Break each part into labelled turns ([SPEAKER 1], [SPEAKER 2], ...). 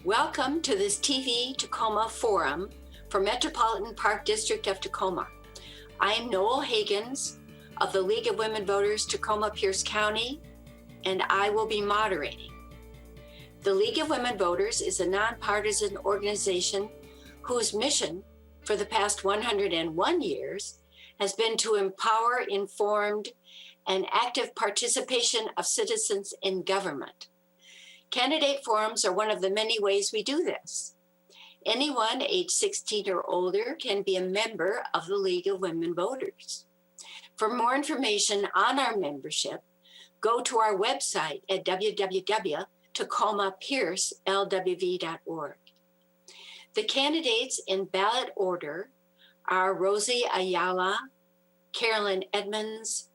[SPEAKER 1] Welcome to this TV Tacoma Forum for Metropolitan Park District of Tacoma. I am Noel Higgins of the League of Women Voters, Tacoma Pierce County, and I will be moderating. The League of Women Voters is a nonpartisan organization whose mission for the past 101 years has been to empower informed and active participation of citizens in government. Candidate forums are one of the many ways we do this. Anyone age 16 or older can be a member of the League of Women Voters. For more information on our membership, go to our website at www.tacomapiercelwv.org. The candidates in ballot order are Rosie Ayala, Carolyn Edmonds,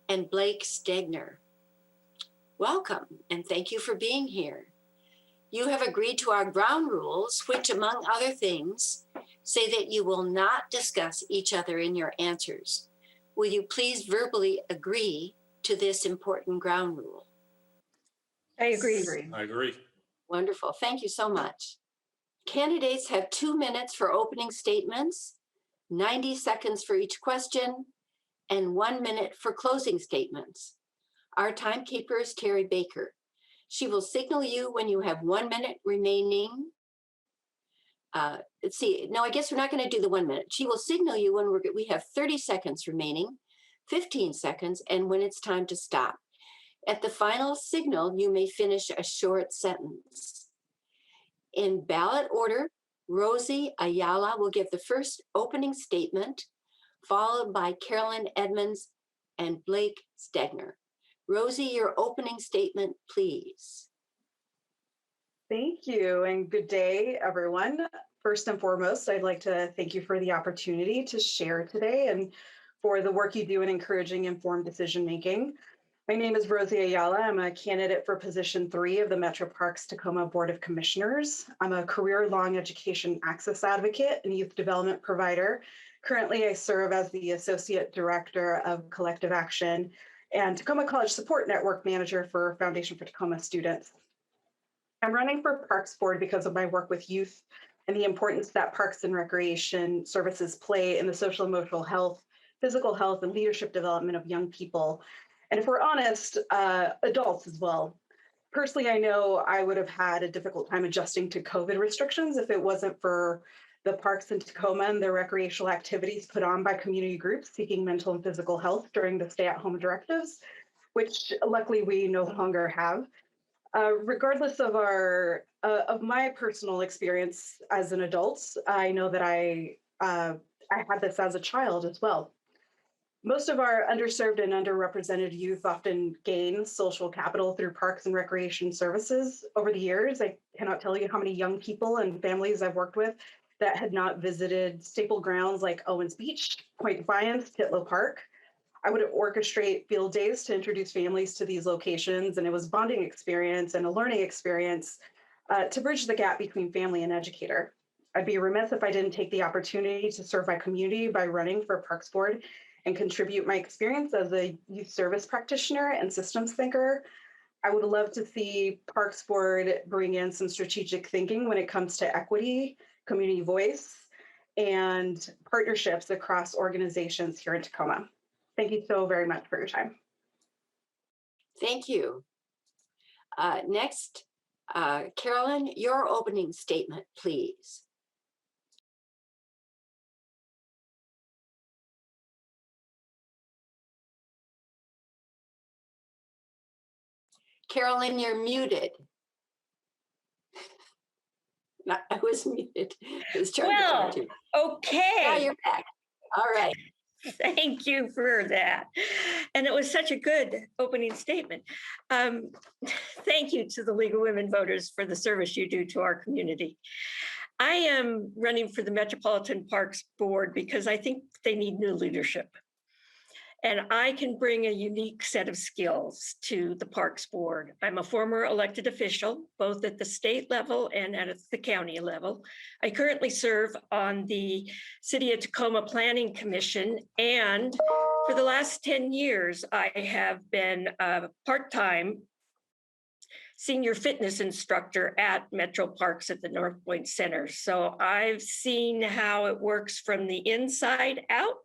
[SPEAKER 1] and Blake Stegner. Welcome, and thank you for being here. You have agreed to our ground rules, which, among other things, say that you will not discuss each other in your answers. Will you please verbally agree to this important ground rule?
[SPEAKER 2] I agree.
[SPEAKER 3] I agree.
[SPEAKER 1] Wonderful. Thank you so much. Candidates have 2 minutes for opening statements, 90 seconds for each question, and 1 minute for closing statements. Our timekeeper is Terry Baker. She will signal you when you have 1 minute remaining. Let's see. No, I guess we're not going to do the 1 minute. She will signal you when we have 30 seconds remaining, 15 seconds, and when it's time to stop. At the final signal, you may finish a short sentence. In ballot order, Rosie Ayala will give the first opening statement, followed by Carolyn Edmonds and Blake Stegner. Rosie, your opening statement, please.
[SPEAKER 2] Thank you, and good day, everyone. First and foremost, I'd like to thank you for the opportunity to share today and for the work you do in encouraging informed decision-making. My name is Rosie Ayala. I'm a candidate for position 3 of the Metro Parks Tacoma Board of Commissioners. I'm a career-long education access advocate and youth development provider. Currently, I serve as the Associate Director of Collective Action and Tacoma College Support Network Manager for Foundation for Tacoma Students. I'm running for Parks Board because of my work with youth and the importance that parks and recreation services play in the social, emotional health, physical health, and leadership development of young people. And if we're honest, adults as well. Personally, I know I would have had a difficult time adjusting to COVID restrictions if it wasn't for the parks in Tacoma and the recreational activities put on by community groups seeking mental and physical health during the stay-at-home directives, which luckily we no longer have. Regardless of my personal experience as an adult, I know that I had this as a child as well. Most of our underserved and underrepresented youth often gain social capital through parks and recreation services. Over the years, I cannot tell you how many young people and families I've worked with that had not visited staple grounds like Owens Beach, Point Defiance, Titlow Park. I would orchestrate field days to introduce families to these locations, and it was a bonding experience and a learning experience to bridge the gap between family and educator. I'd be remiss if I didn't take the opportunity to serve my community by running for Parks Board and contribute my experience as a youth service practitioner and systems thinker. I would love to see Parks Board bring in some strategic thinking when it comes to equity, community voice, and partnerships across organizations here in Tacoma. Thank you so very much for your time.
[SPEAKER 1] Thank you. Next, Carolyn, your opening statement, please. Carolyn, you're muted. I was muted.
[SPEAKER 4] Okay.
[SPEAKER 1] Now you're back. All right.
[SPEAKER 4] Thank you for that. And it was such a good opening statement. Thank you to the League of Women Voters for the service you do to our community. I am running for the Metropolitan Parks Board because I think they need new leadership. And I can bring a unique set of skills to the Parks Board. I'm a former elected official, both at the state level and at the county level. I currently serve on the City of Tacoma Planning Commission, and for the last 10 years, I have been part-time senior fitness instructor at Metro Parks at the North Point Center. So I've seen how it works from the inside out,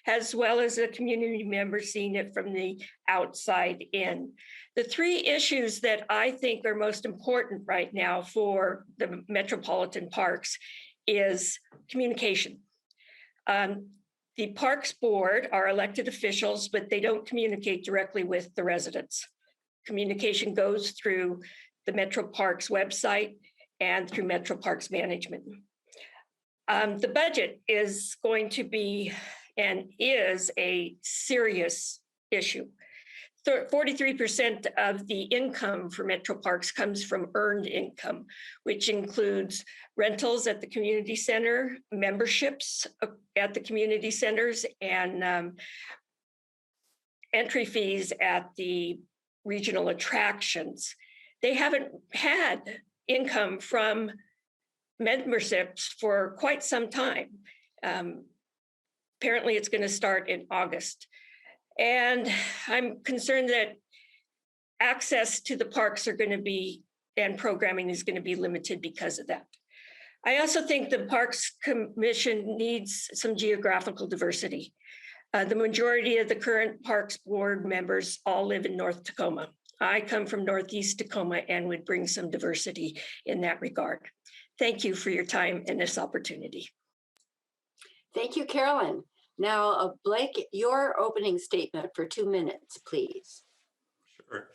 [SPEAKER 4] as well as a community member seeing it from the outside in. The three issues that I think are most important right now for the metropolitan parks is communication. The Parks Board are elected officials, but they don't communicate directly with the residents. Communication goes through the Metro Parks website and through Metro Parks management. The budget is going to be and is a serious issue. 43% of the income for Metro Parks comes from earned income, which includes rentals at the community center, memberships at the community centers, and entry fees at the regional attractions. They haven't had income from memberships for quite some time. Apparently it's going to start in August. And I'm concerned that access to the parks are going to be, and programming is going to be limited because of that. I also think the Parks Commission needs some geographical diversity. The majority of the current Parks Board members all live in North Tacoma. I come from Northeast Tacoma and would bring some diversity in that regard. Thank you for your time and this opportunity.
[SPEAKER 1] Thank you, Carolyn. Now, Blake, your opening statement for 2 minutes, please.
[SPEAKER 3] Sure.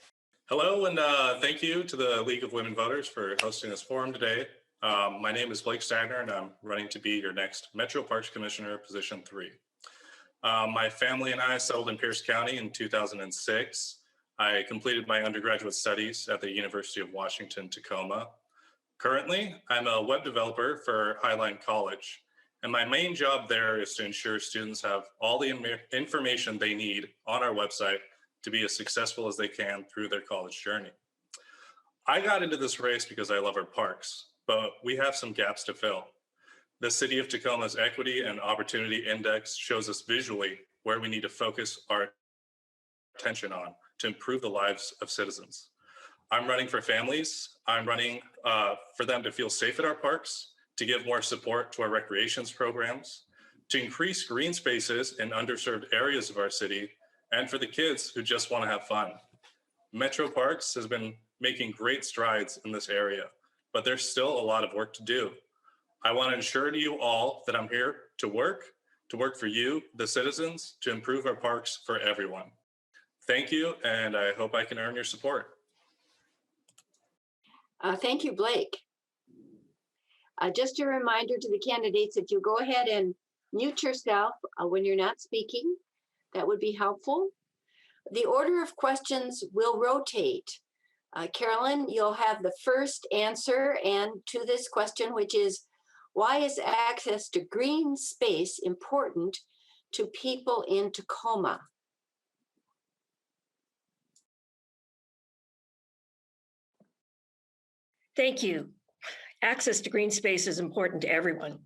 [SPEAKER 3] Hello, and thank you to the League of Women Voters for hosting this forum today. My name is Blake Stagner, and I'm running to be your next Metro Parks Commissioner, position 3. My family and I settled in Pierce County in 2006. I completed my undergraduate studies at the University of Washington, Tacoma. Currently, I'm a web developer for Highline College. And my main job there is to ensure students have all the information they need on our website to be as successful as they can through their college journey. I got into this race because I love our parks, but we have some gaps to fill. The City of Tacoma's Equity and Opportunity Index shows us visually where we need to focus our attention on to improve the lives of citizens. I'm running for families. I'm running for them to feel safe at our parks, to give more support to our recreations programs, to increase green spaces in underserved areas of our city, and for the kids who just want to have fun. Metro Parks has been making great strides in this area, but there's still a lot of work to do. I want to ensure to you all that I'm here to work for you, the citizens, to improve our parks for everyone. Thank you, and I hope I can earn your support.
[SPEAKER 1] Thank you, Blake. Just a reminder to the candidates, if you go ahead and mute yourself when you're not speaking, that would be helpful. The order of questions will rotate. Carolyn, you'll have the first answer and to this question, which is, why is access to green space important to people in Tacoma?
[SPEAKER 4] Thank you. Access to green space is important to everyone,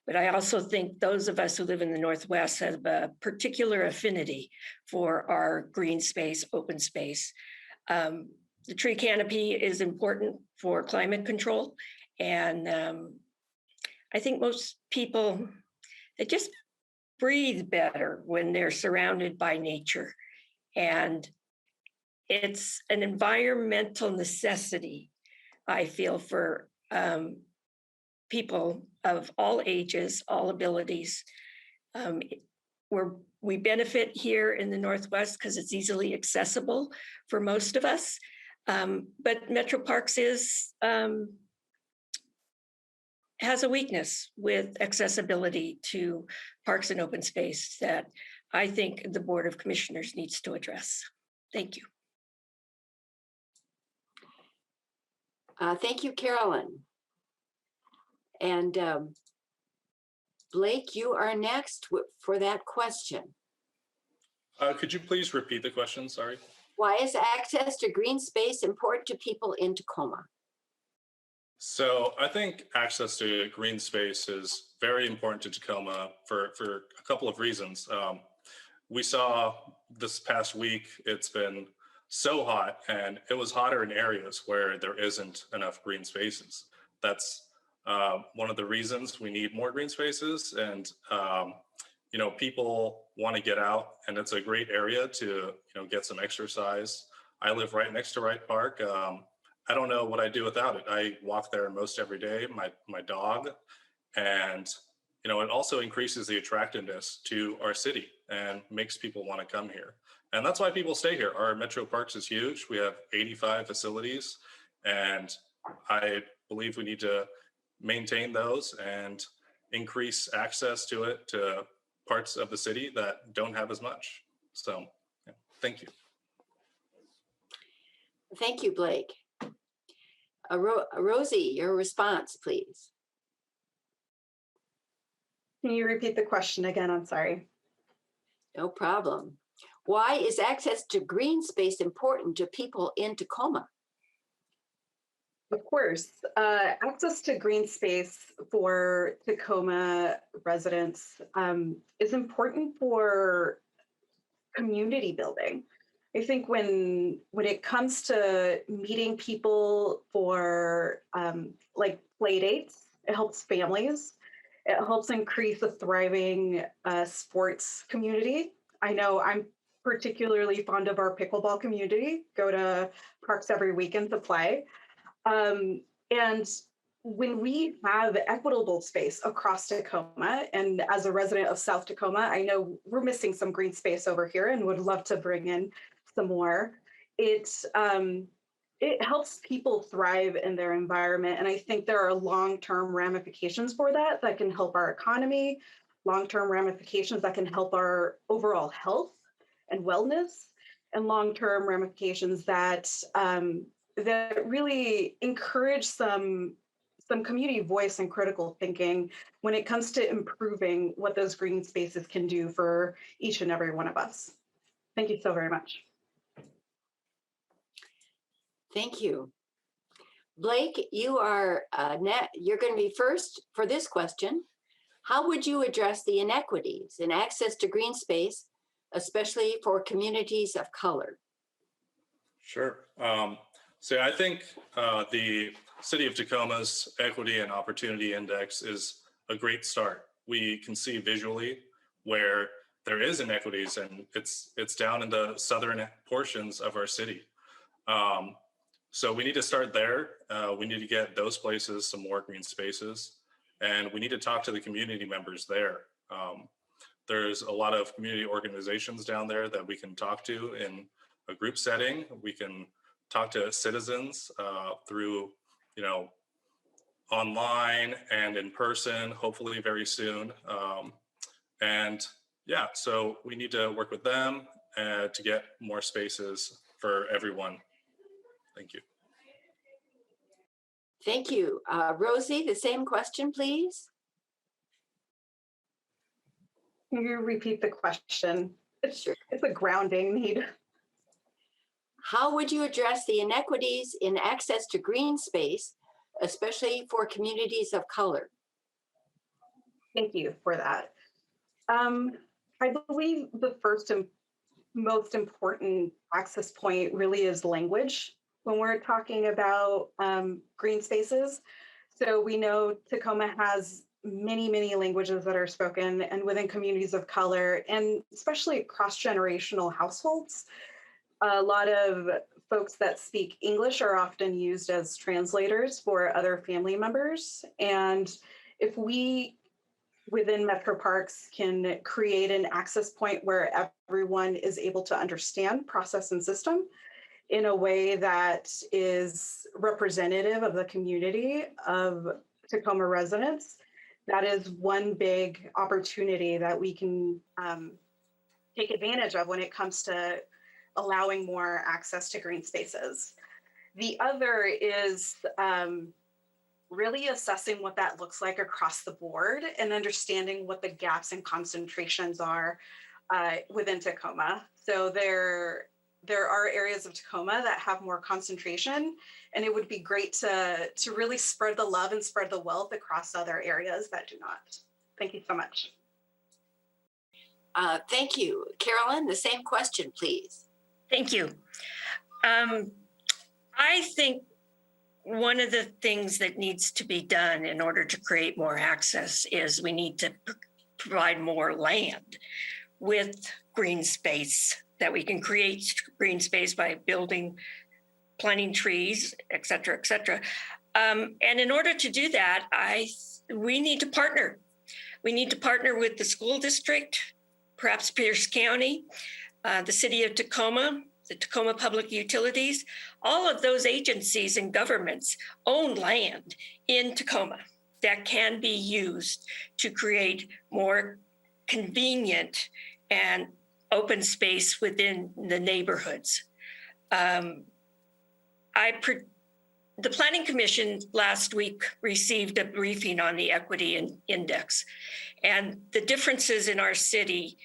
[SPEAKER 4] but I also think those of us who live in the Northwest have a particular affinity for our green space, open space. The tree canopy is important for climate control, and I think most people, they just breathe better when they're surrounded by nature, and it's an environmental necessity, I feel, for people of all ages, all abilities. We benefit here in the Northwest because it's easily accessible for most of us. But Metro Parks has a weakness with accessibility to parks and open space that I think the Board of Commissioners needs to address. Thank you.
[SPEAKER 1] Thank you, Carolyn. And Blake, you are next for that question.
[SPEAKER 3] Could you please repeat the question? Sorry.
[SPEAKER 1] Why is access to green space important to people in Tacoma?
[SPEAKER 3] So I think access to green space is very important to Tacoma for a couple of reasons. We saw this past week, it's been so hot, and it was hotter in areas where there isn't enough green spaces. That's one of the reasons we need more green spaces. And people want to get out, and it's a great area to get some exercise. I live right next to Wright Park. I don't know what I do without it. I walk there most every day. My dog, and it also increases the attractiveness to our city and makes people want to come here. And that's why people stay here. Our Metro Parks is huge. We have 85 facilities, and I believe we need to maintain those and increase access to it to parts of the city that don't have as much. So, yeah, thank you.
[SPEAKER 1] Thank you, Blake. Rosie, your response, please.
[SPEAKER 2] Can you repeat the question again? I'm sorry.
[SPEAKER 1] No problem. Why is access to green space important to people in Tacoma?
[SPEAKER 2] Of course. Access to green space for Tacoma residents is important for community building. I think when it comes to meeting people for like play dates, it helps families. It helps increase a thriving sports community. I know I'm particularly fond of our pickleball community, go to parks every weekend to play. And when we have equitable space across Tacoma, and as a resident of South Tacoma, I know we're missing some green space over here and would love to bring in some more. It helps people thrive in their environment. And I think there are long-term ramifications for that can help our economy, long-term ramifications that can help our overall health and wellness, and long-term ramifications that really encourage some community voice and critical thinking when it comes to improving what those green spaces can do for each and every one of us. Thank you so very much.
[SPEAKER 1] Thank you. Blake, you're going to be first for this question. How would you address the inequities in access to green space, especially for communities of color?
[SPEAKER 3] Sure. So I think the City of Tacoma's Equity and Opportunity Index is a great start. We can see visually where there is inequities, and it's down in the southern portions of our city. So we need to start there. We need to get those places some more green spaces, and we need to talk to the community members there. There's a lot of community organizations down there that we can talk to in a group setting. We can talk to citizens through, online and in person, hopefully very soon. And yeah, so we need to work with them to get more spaces for everyone. Thank you.
[SPEAKER 1] Thank you. Rosie, the same question, please.
[SPEAKER 2] Can you repeat the question?
[SPEAKER 1] Sure.
[SPEAKER 2] It's a grounding need.
[SPEAKER 1] How would you address the inequities in access to green space, especially for communities of color?
[SPEAKER 2] Thank you for that. I believe the first and most important access point really is language when we're talking about green spaces. So we know Tacoma has many languages that are spoken, and within communities of color, and especially cross-generational households, a lot of folks that speak English are often used as translators for other family members. And if we, within Metro Parks, can create an access point where everyone is able to understand process and system in a way that is representative of the community of Tacoma residents, that is one big opportunity that we can take advantage of when it comes to allowing more access to green spaces. The other is really assessing what that looks like across the board and understanding what the gaps and concentrations are within Tacoma. So there are areas of Tacoma that have more concentration, and it would be great to really spread the love and spread the wealth across other areas that do not. Thank you so much.
[SPEAKER 1] Thank you. Carolyn, the same question, please.
[SPEAKER 4] Thank you. I think one of the things that needs to be done in order to create more access is we need to provide more land with green space, that we can create green space by building, planting trees, et cetera, et cetera. And in order to do that, we need to partner. We need to partner with the school district, perhaps Pierce County, the city of Tacoma, the Tacoma Public Utilities. All of those agencies and governments own land in Tacoma that can be used to create more convenient and open space within the neighborhoods. The Planning Commission last week received a briefing on the equity index, and the differences in our city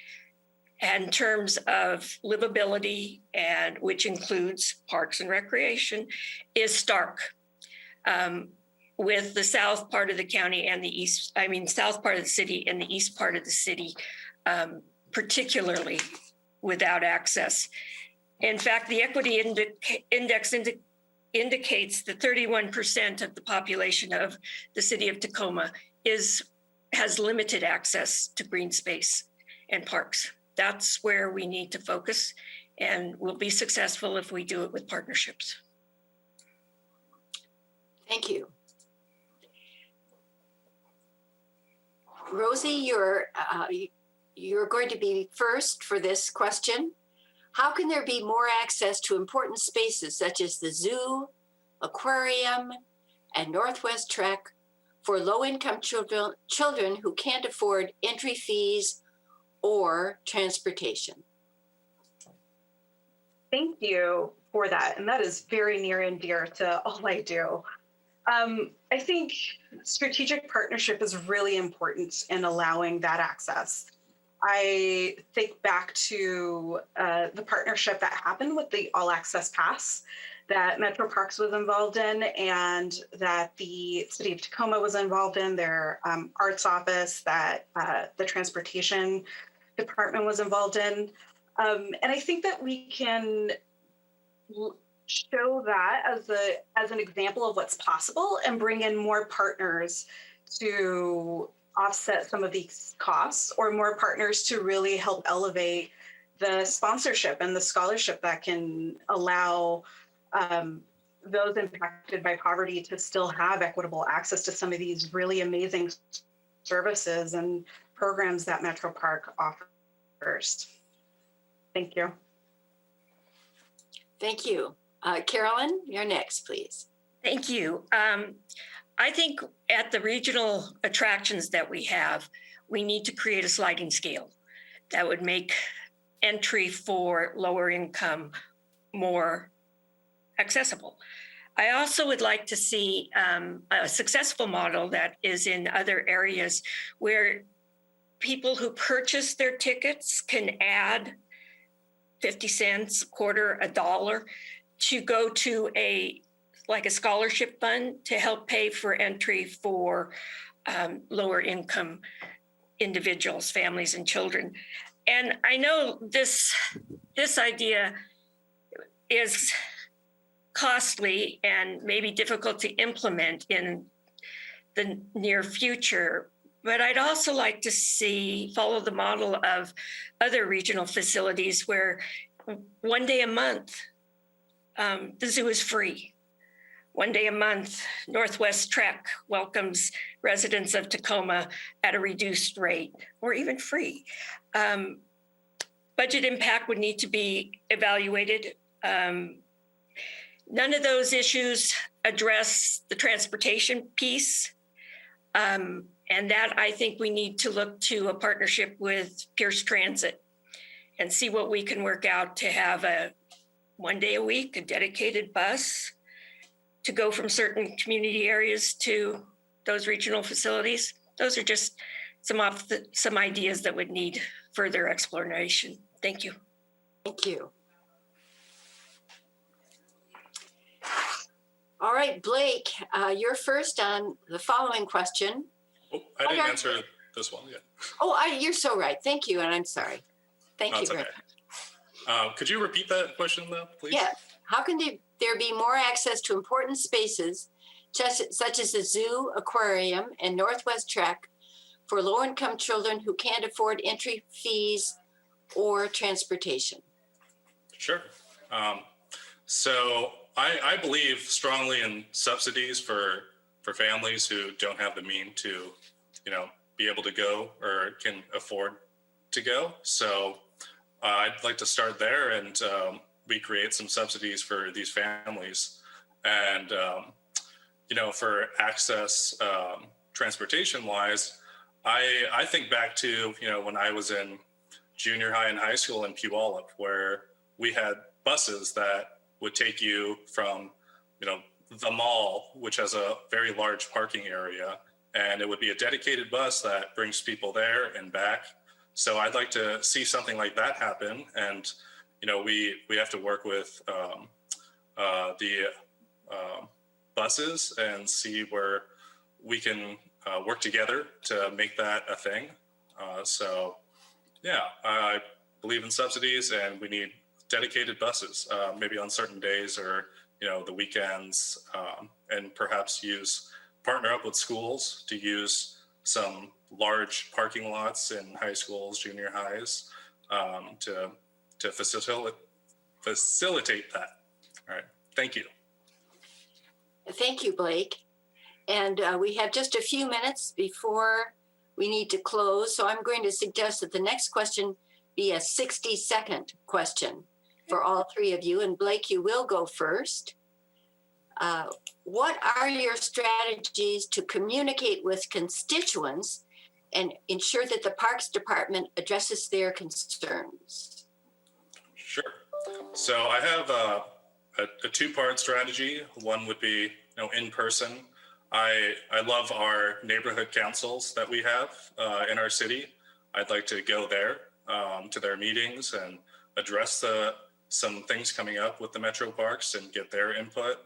[SPEAKER 4] in terms of livability, and which includes parks and recreation, is stark. With the south part of the county and the south part of the city and the east part of the city, particularly without access. In fact, the equity index indicates that 31% of the population of the city of Tacoma has limited access to green space and parks. That's where we need to focus, and we'll be successful if we do it with partnerships.
[SPEAKER 1] Thank you. Rosie, you're going to be first for this question. How can there be more access to important spaces such as the zoo, aquarium, and Northwest Trek for low-income children who can't afford entry fees or transportation?
[SPEAKER 2] Thank you for that. And that is very near and dear to all I do. I think strategic partnership is really important in allowing that access. I think back to the partnership that happened with the All Access Pass that Metro Parks was involved in, and that the city of Tacoma was involved in, their arts office, that the transportation department was involved in. And I think that we can show that as an example of what's possible and bring in more partners to offset some of these costs, or more partners to really help elevate the sponsorship and the scholarship that can allow those impacted by poverty to still have equitable access to some of these really amazing services and programs that Metro Park offers. Thank you.
[SPEAKER 1] Thank you. Carolyn, you're next, please.
[SPEAKER 4] Thank you. I think at the regional attractions that we have, we need to create a sliding scale that would make entry for lower income more accessible. I also would like to see a successful model that is in other areas where people who purchase their tickets can add 50 cents, a quarter, $1 to go to a scholarship fund to help pay for entry for lower income individuals, families, and children. And I know this idea is costly and maybe difficult to implement in the near future, but I'd also like to follow the model of other regional facilities where one day a month, the zoo is free. One day a month, Northwest Trek welcomes residents of Tacoma at a reduced rate or even free. Budget impact would need to be evaluated. None of those issues address the transportation piece. And that, I think we need to look to a partnership with Pierce Transit and see what we can work out to have a one day a week, a dedicated bus to go from certain community areas to those regional facilities. Those are just some ideas that would need further exploration. Thank you.
[SPEAKER 1] Thank you. All right, Blake, you're first on the following question.
[SPEAKER 3] Oh, I didn't answer this one yet.
[SPEAKER 1] Oh, you're so right. Thank you, and I'm sorry. Thank you very much.
[SPEAKER 3] Could you repeat that question, though, please?
[SPEAKER 1] Yeah. How can there be more access to important spaces, such as the zoo, aquarium, and Northwest Trek, for low-income children who can't afford entry fees or transportation?
[SPEAKER 3] Sure. So I believe strongly in subsidies for families who don't have the means to, be able to go or can afford to go. So I'd like to start there, and we create some subsidies for these families. And, for access transportation wise, I think back to, when I was in junior high and high school in Puyallup, where we had buses that would take you from, the mall, which has a very large parking area, and it would be a dedicated bus that brings people there and back. So I'd like to see something like that happen. And, we have to work with the buses and see where we can work together to make that a thing. So yeah, I believe in subsidies, and we need dedicated buses, maybe on certain days or, the weekends, and perhaps partner up with schools to use some large parking lots in high schools, junior highs, to facilitate that. All right, thank you.
[SPEAKER 1] Thank you, Blake. And we have just a few minutes before we need to close. So I'm going to suggest that the next question be a 60-second question for all three of you. And Blake, you will go first. What are your strategies to communicate with constituents and ensure that the Parks Department addresses their concerns?
[SPEAKER 3] Sure. So I have a two-part strategy. One would be, in person. I love our neighborhood councils that we have in our city. I'd like to go there to their meetings and address some things coming up with the Metro Parks and get their input,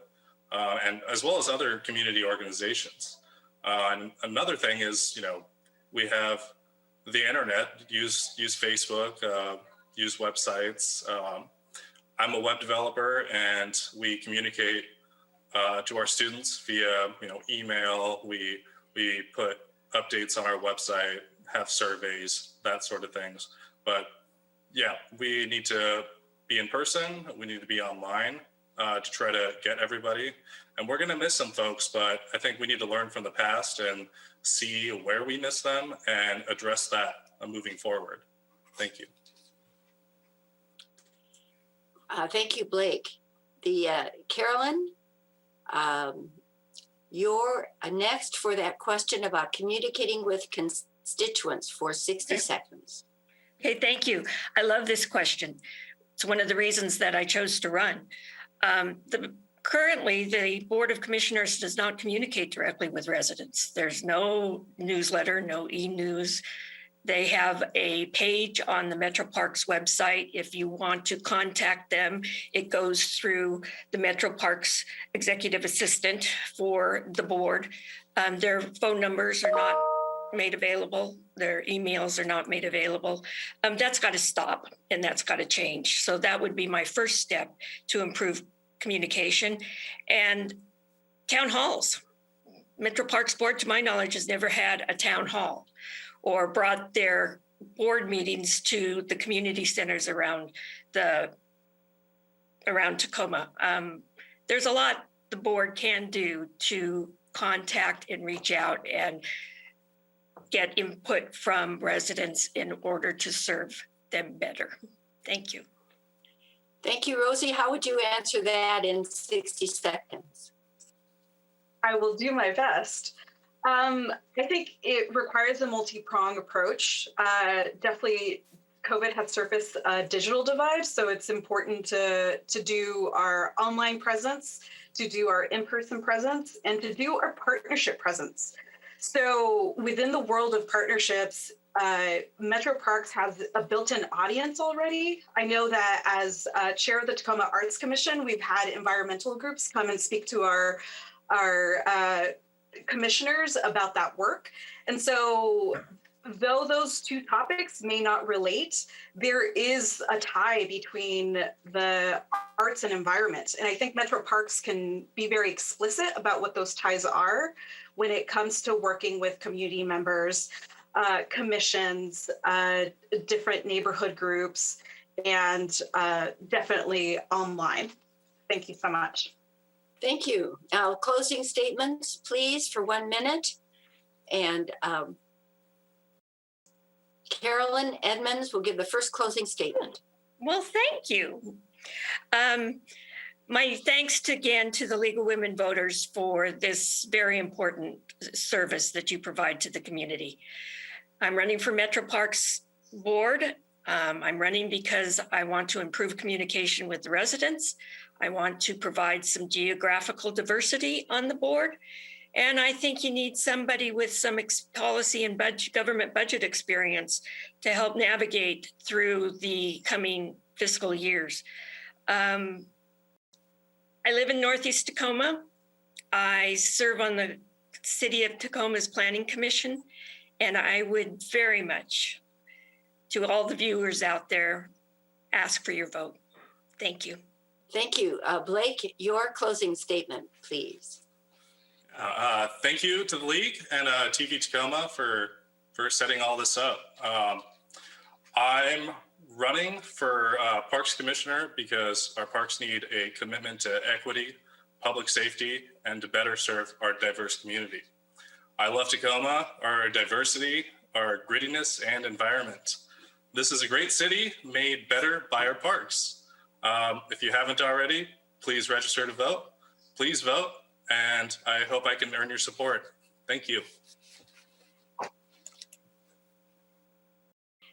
[SPEAKER 3] and as well as other community organizations. And another thing is, we have the internet, use Facebook, use websites. I'm a web developer, and we communicate to our students via email. We put updates on our website, have surveys, that sort of things. But yeah, we need to be in person. We need to be online to try to get everybody. And we're going to miss some folks, but I think we need to learn from the past and see where we miss them and address that moving forward. Thank you.
[SPEAKER 1] Thank you, Blake. Carolyn, you're next for that question about communicating with constituents for 60 seconds.
[SPEAKER 4] Okay, thank you. I love this question. It's one of the reasons that I chose to run. Currently, the Board of Commissioners does not communicate directly with residents. There's no newsletter, no e-news. They have a page on the Metro Parks website. If you want to contact them, it goes through the Metro Parks executive assistant for the board. Their phone numbers are not made available. Their emails are not made available. That's got to stop, and that's got to change. So that would be my first step to improve communication. And town halls. Metro Parks Board, to my knowledge, has never had a town hall or brought their board meetings to the community centers around Tacoma. There's a lot the board can do to contact and reach out and get input from residents in order to serve them better. Thank you.
[SPEAKER 1] Thank you, Rosie. How would you answer that in 60 seconds?
[SPEAKER 2] I will do my best. I think it requires a multi-pronged approach. Definitely, COVID has surfaced a digital divide, so it's important to do our online presence, to do our in-person presence, and to do our partnership presence. So within the world of partnerships, Metro Parks has a built-in audience already. I know that as chair of the Tacoma Arts Commission, we've had environmental groups come and speak to our commissioners about that work. And so though those two topics may not relate, there is a tie between the arts and environment. And I think Metro Parks can be very explicit about what those ties are when it comes to working with community members, commissions, different neighborhood groups, and definitely online. Thank you so much.
[SPEAKER 1] Thank you. Now, closing statements, please, for 1 minute. And Carolyn Edmonds will give the first closing statement.
[SPEAKER 4] Well, thank you. My thanks again to the League of Women Voters for this very important service that you provide to the community. I'm running for Metro Parks Board. I'm running because I want to improve communication with the residents. I want to provide some geographical diversity on the board. And I think you need somebody with some policy and government budget experience to help navigate through the coming fiscal years. I live in Northeast Tacoma. I serve on the City of Tacoma's Planning Commission, and I would very much, to all the viewers out there, ask for your vote. Thank you.
[SPEAKER 1] Thank you. Blake, your closing statement, please.
[SPEAKER 3] Thank you to the League and TV Tacoma for setting all this up. I'm running for Parks Commissioner because our parks need a commitment to equity, public safety, and to better serve our diverse community. I love Tacoma, our diversity, our grittiness, and environment. This is a great city made better by our parks. If you haven't already, please register to vote. Please vote. And I hope I can earn your support. Thank you.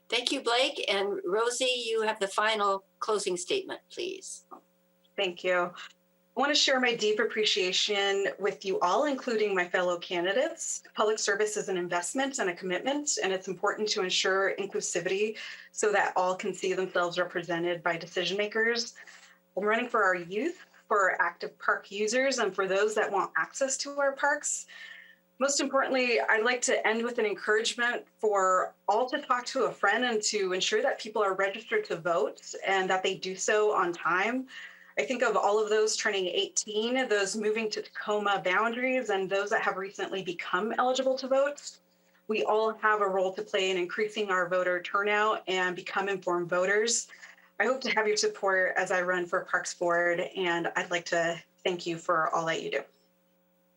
[SPEAKER 1] Thank you, Blake. And Rosie, you have the final closing statement, please.
[SPEAKER 2] Thank you. I want to share my deep appreciation with you all, including my fellow candidates. Public service is an investment and a commitment, and it's important to ensure inclusivity so that all can see themselves represented by decision makers. I'm running for our youth, for active park users, and for those that want access to our parks. Most importantly, I'd like to end with an encouragement for all to talk to a friend and to ensure that people are registered to vote and that they do so on time. I think of all of those turning 18, those moving to Tacoma boundaries, and those that have recently become eligible to vote. We all have a role to play in increasing our voter turnout and become informed voters. I hope to have your support as I run for Parks Board, and I'd like to thank you for all that you do.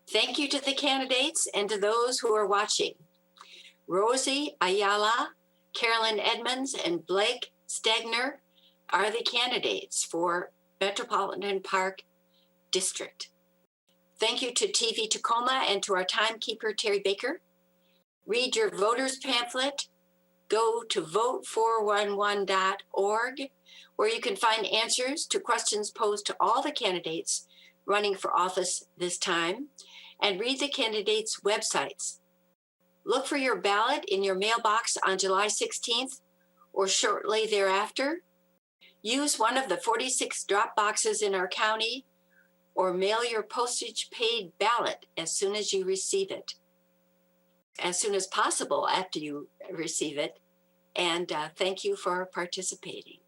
[SPEAKER 1] Thank you to the candidates and to those who are watching. Rosie Ayala, Carolyn Edmonds, and Blake Stegner are the candidates for Metropolitan Park District. Thank you to TV Tacoma and to our timekeeper, Terry Baker. Read your voters pamphlet. Go to vote411.org, where you can find answers to questions posed to all the candidates running for office this time, and read the candidates' websites. Look for your ballot in your mailbox on July 16th or shortly thereafter. Use one of the 46 drop boxes in our county, or mail your postage paid ballot as soon as you receive it. As soon as possible after you receive it. And thank you for participating.